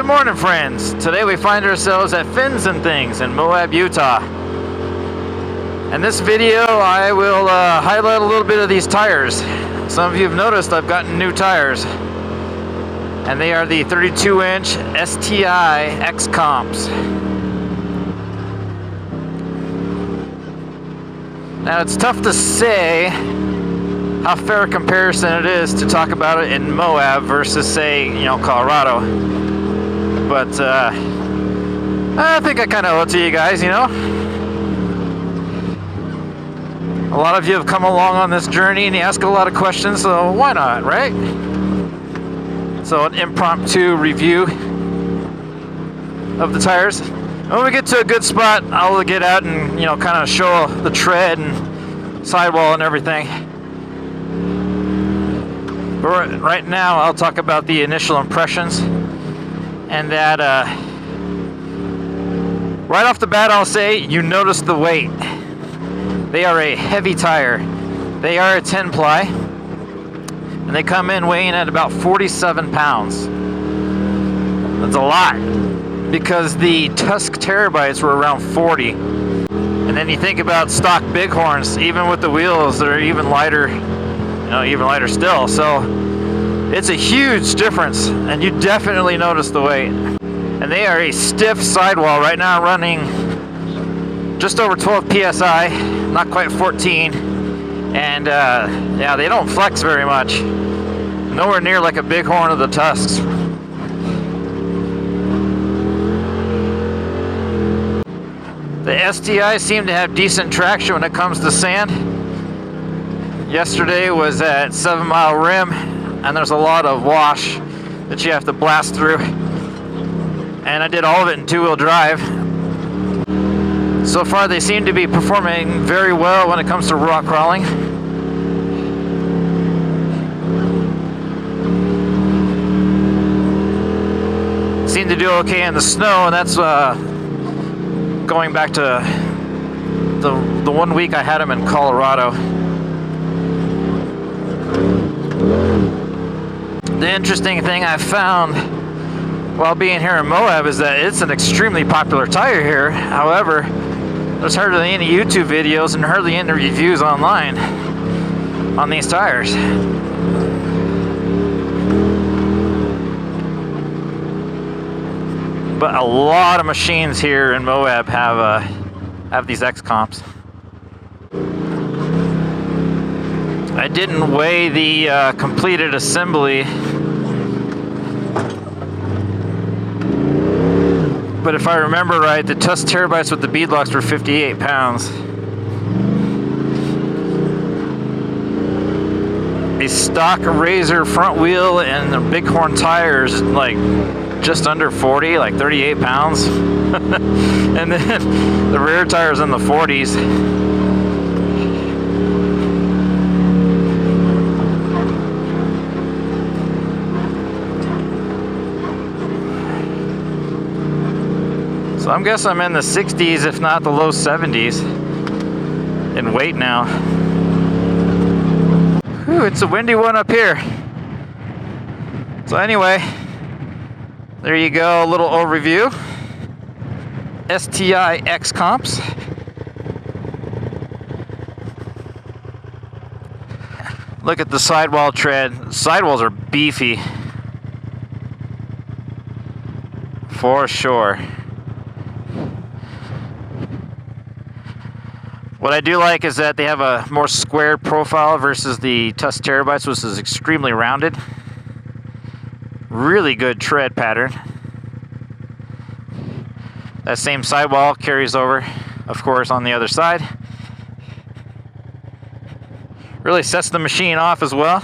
Good morning, friends. Today we find ourselves at Fins and Things in Moab, Utah. In this video I will highlight a little bit of these tires. Some of you have noticed I've gotten new tires, and they are the 32-inch STI X Comps. Now it's tough to say how fair a comparison it is to talk about it in Moab versus, say, Colorado. But I think I kind of owe it to you guys, A lot of you have come along on this journey and you ask a lot of questions, so why not, right? So an impromptu review of the tires. When we get to a good spot, I'll get out and, kind of show the tread and sidewall and everything. But right now, I'll talk about the initial impressions. And that, right off the bat, I'll say, you notice the weight. They are a heavy tire. They are a 10-ply. And they come in weighing at about 47 pounds. That's a lot. Because the Tusk Terabytes were around 40. And then you think about stock Bighorns, even with the wheels, they're even lighter, even lighter still. So it's a huge difference, and you definitely notice the weight. And they are a stiff sidewall. Right now running just over 12 PSI, not quite 14. And yeah, they don't flex very much. Nowhere near like a Bighorn of the Tusks. The STI seem to have decent traction when it comes to sand. Yesterday was at 7 Mile Rim, and there's a lot of wash that you have to blast through. And I did all of it in two-wheel drive. So far they seem to be performing very well when it comes to rock crawling. Seem to do okay in the snow, and that's going back to the 1 week I had them in Colorado. The interesting thing I found while being here in Moab is that it's an extremely popular tire here. However, there's hardly any YouTube videos and hardly any reviews online on these tires. But a lot of machines here in Moab have these X Comps. I didn't weigh the completed assembly, but if I remember right, the Tusk Terabytes with the beadlocks were 58 pounds. A stock RZR front wheel and the Bighorn tires, like just under 40, like 38 pounds. And then the rear tires in the 40s. So I'm guessing I'm in the 60s, if not the low 70s in weight now. Whew, it's a windy one up here. So anyway, there you go, a little overview. STI X Comps. Look at the sidewall tread. Sidewalls are beefy. For sure. What I do like is that they have a more square profile versus the Tusk Terabytes, which is extremely rounded. Really good tread pattern. That same sidewall carries over, of course, on the other side. Really sets the machine off as well.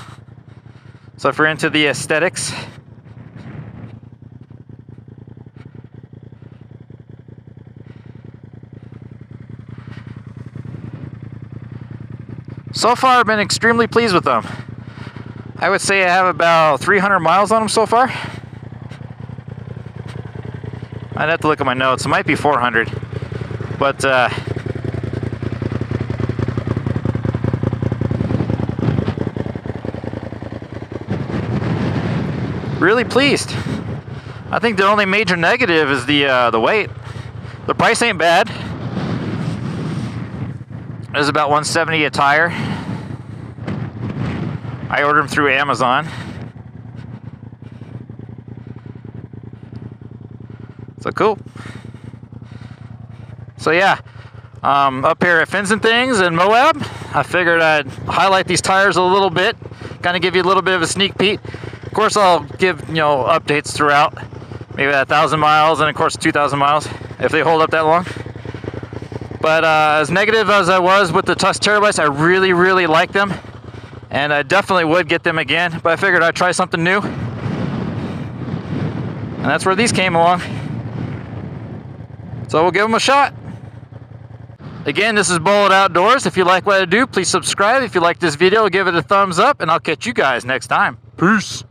So if you're into the aesthetics, so far I've been extremely pleased with them. I would say I have about 300 miles on them so far. I'd have to look at my notes. It might be 400. But really pleased. I think the only major negative is the weight. The price ain't bad. It was about $170 a tire. I ordered them through Amazon. So cool. So yeah, up here at Fins and Things in Moab, I figured I'd highlight these tires a little bit, kind of give you a little bit of a sneak peek. Of course, I'll give updates throughout, maybe 1,000 miles and of course 2,000 miles if they hold up that long. But as negative as I was with the Tusk Terrorbytes, I really, really like them, and I definitely would get them again. But I figured I'd try something new, and that's where these came along. So we'll give them a shot. Again, this is Bullet Outdoors. If you like what I do, please subscribe. If you like this video, give it a thumbs up, and I'll catch you guys next time. Peace.